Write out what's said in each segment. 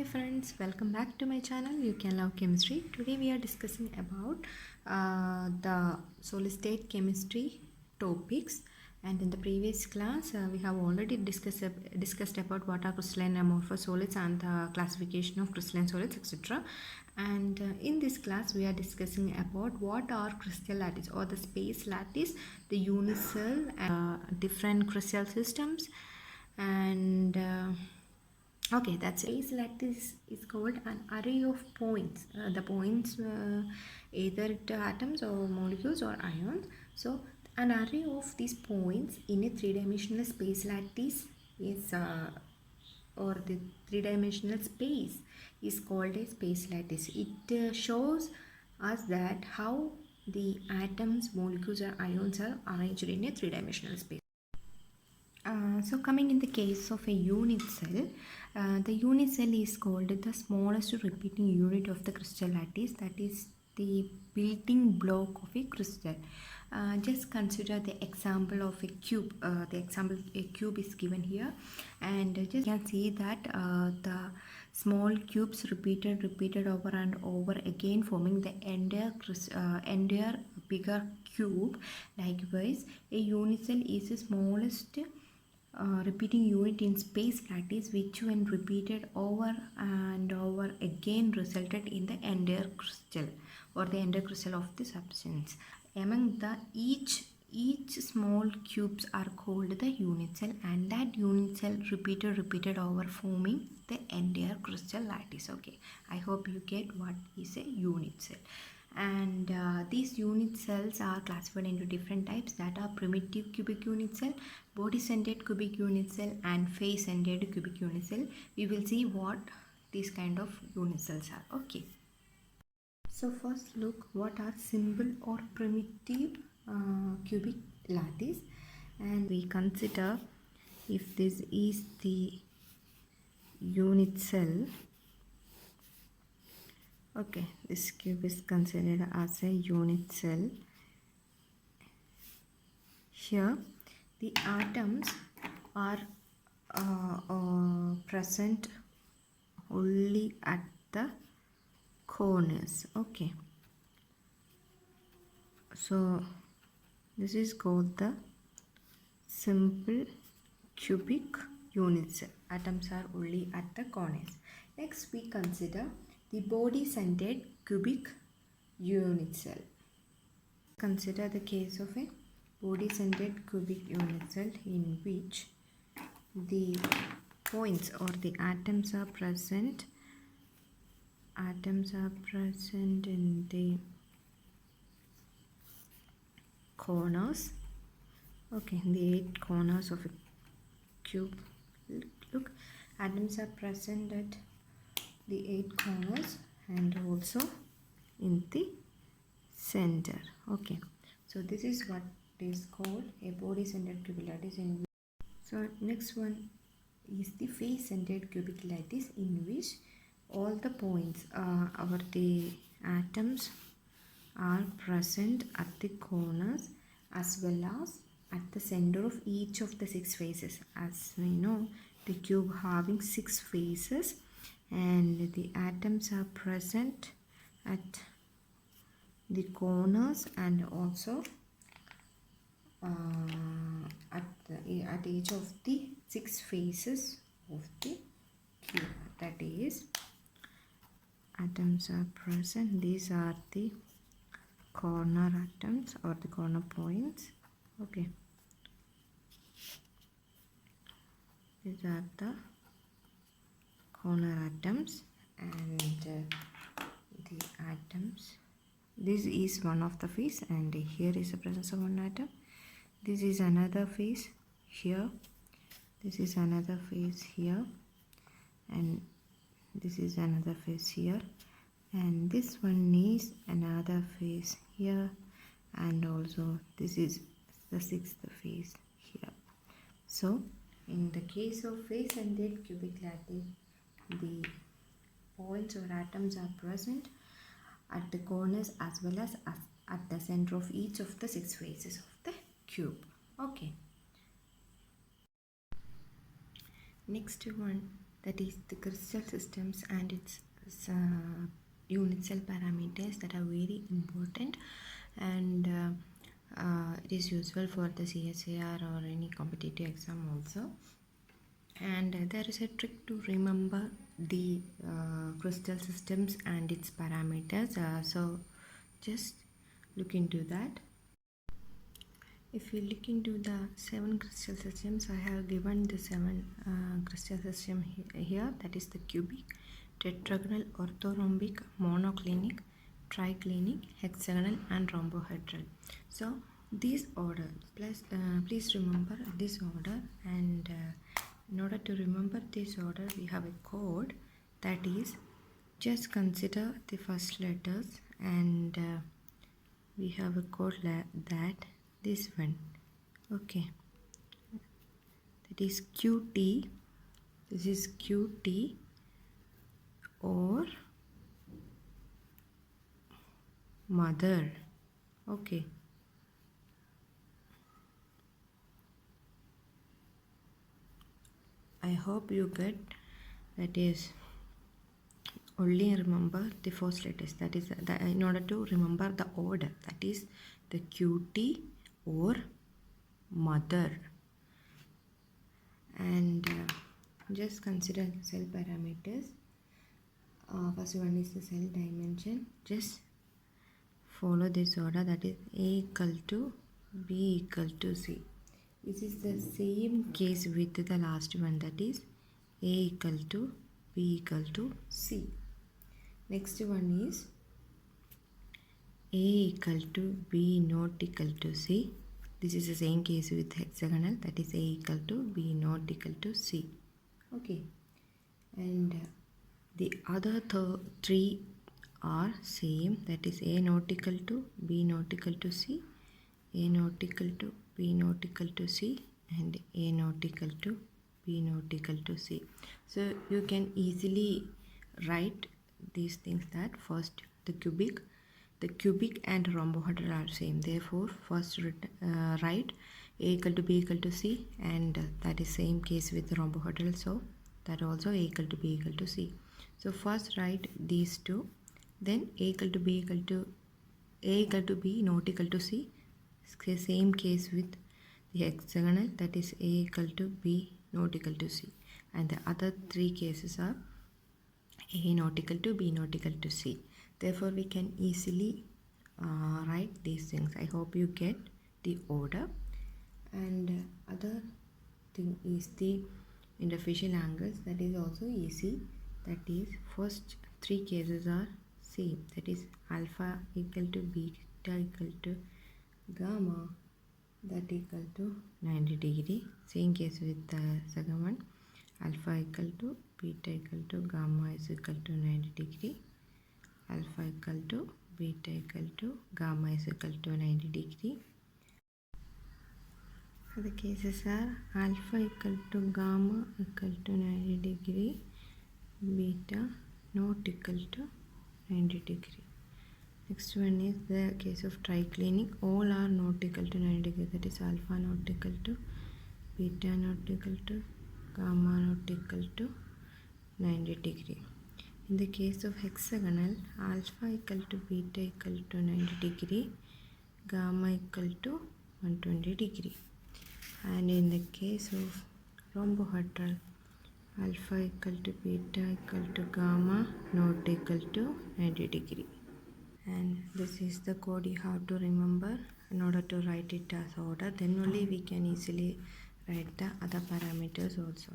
friends, welcome back to my channel You Can Love Chemistry. Today we are discussing about the solid state chemistry topics, and in the previous class we have already discussed about what are crystalline amorphous solids and the classification of crystalline solids, etc. And in this class we are discussing about what are crystal lattice or the space lattice, the unicell and different crystal systems, and okay, that's it. Space lattice is called an array of points. The points either atoms or molecules or ions. So an array of these points in a three-dimensional space lattice is or the three-dimensional space is called a space lattice. It shows us that how the atoms, molecules or ions are arranged in a three-dimensional space. So coming in the case of a unit cell, the unit cell is called the smallest repeating unit of the crystal lattice, that is the building block of a crystal. Just consider the example of a cube. A cube is given here, and just you can see that the small cubes repeated over and over again, forming the entire bigger cube. Likewise, a unit cell is the smallest repeating unit in space lattice, which when repeated over and over again resulted in the entire crystal or the entire crystal of the substance. Among the each small cubes are called the unit cell, and that unit cell repeated over, forming the entire crystal lattice. Okay, I hope you get what is a unit cell. And these unit cells are classified into different types, that are primitive cubic unit cell, body-centered cubic unit cell, and face-centered cubic unit cell. We will see what these kind of unit cells are. Okay, so first look what are simple or primitive cubic lattice, and we consider if this is the unit cell. Okay, this cube is considered as a unit cell. Here the atoms are present only at the corners. Okay, so this is called the simple cubic unit cell. Atoms are only at the corners. Next we consider the body-centered cubic unit cell. Consider the case of a body-centered cubic unit cell in which the points or the atoms are present in the corners. Okay, in the 8 corners of a cube. Look, atoms are present at the 8 corners and also in the center. Okay, so this is what is called a body-centered cubic lattice. So next one is the face-centered cubic lattice, in which all the points or the atoms are present at the corners as well as at the center of each of the 6 faces. As we know, the cube having 6 faces, and the atoms are present at the corners and also at each of the 6 faces of the cube. That is, atoms are present. These are the corner atoms or the corner points. Okay, these are the corner atoms, and the atoms, this is one of the face, and here is the presence of one atom. This is another face here, this is another face here, and this is another face here, and this one is another face here, and also this is the 6th face here. So in the case of face-centered cubic lattice, the points or atoms are present at the corners as well as at the center of each of the 6 faces of the cube. Okay, next one, that is the crystal systems and its unit cell parameters that are very important, and it is useful for the CSIR or any competitive exam also. And there is a trick to remember the crystal systems and its parameters, so just look into that. If you look into the 7 crystal systems, I have given the 7 crystal system here, that is the cubic, tetragonal, orthorhombic, monoclinic, triclinic, hexagonal and rhombohedral. So this order, please remember this order, and in order to remember this order we have a code, that is just consider the first letters, and we have a code that this one, okay, that is QT. This is QT or mother, okay. I hope you get, that is only remember the first letters, that is in order to remember the order, that is the QT or mother. And just consider cell parameters. First one is the cell dimension. Just follow this order, that is A equal to B equal to C. This is the same case with the last one, that is A equal to B equal to C. Next one is A equal to B not equal to C. This is the same case with hexagonal, that is A equal to B not equal to C. Okay, and the other 3 are same, that is A not equal to B not equal to C, A not equal to B not equal to C, and A not equal to B not equal to C. So you can easily write these things, that first the cubic and rhombohedral are same, therefore first write A equal to B equal to C, and that is same case with the rhombohedral, so that also A equal to B equal to C. So first write these two, then A equal to B equal to B not equal to C, same case with the hexagonal, that is A equal to B not equal to C, and the other 3 cases are A not equal to B not equal to C. Therefore we can easily write these things. I hope you get the order. And other thing is the interfacial angles, that is also easy, that is first 3 cases are same, that is alpha equal to beta equal to gamma, that equal to 90 degree, same case with the second one, alpha equal to beta equal to gamma is equal to 90 degree, alpha equal to beta equal to gamma is equal to 90 degree. The cases are alpha equal to gamma equal to 90 degree, beta not equal to 90 degree. Next one is the case of triclinic, all are not equal to 90 degree, that is alpha not equal to beta not equal to gamma not equal to 90 degree. In the case of hexagonal, alpha equal to beta equal to 90 degree, gamma equal to 120 degree. And in the case of rhombohedral, alpha equal to beta equal to gamma not equal to 90 degree. And this is the code you have to remember in order to write it as order, then only we can easily write the other parameters also.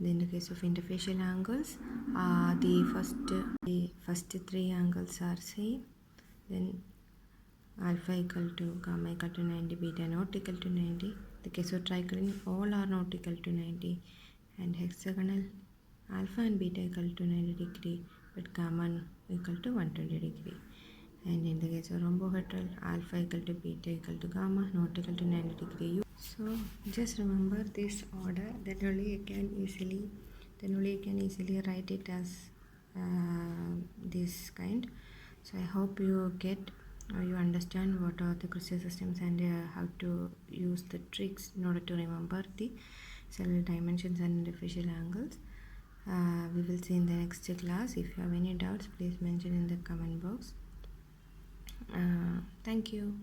In the case of interfacial angles, the first 3 angles are same, then alpha equal to gamma equal to 90, beta not equal to 90. The case of triclinic, all are not equal to 90, and hexagonal, alpha and beta equal to 90 degree, but gamma equal to 120 degree. And in the case of rhombohedral, alpha equal to beta equal to gamma not equal to 90 degree. So just remember this order, then only you can easily write it as this kind. So I hope you get or you understand what are the crystal systems and how to use the tricks in order to remember the cell dimensions and interfacial angles. We will see in the next class. If you have any doubts, please mention in the comment box. Thank you.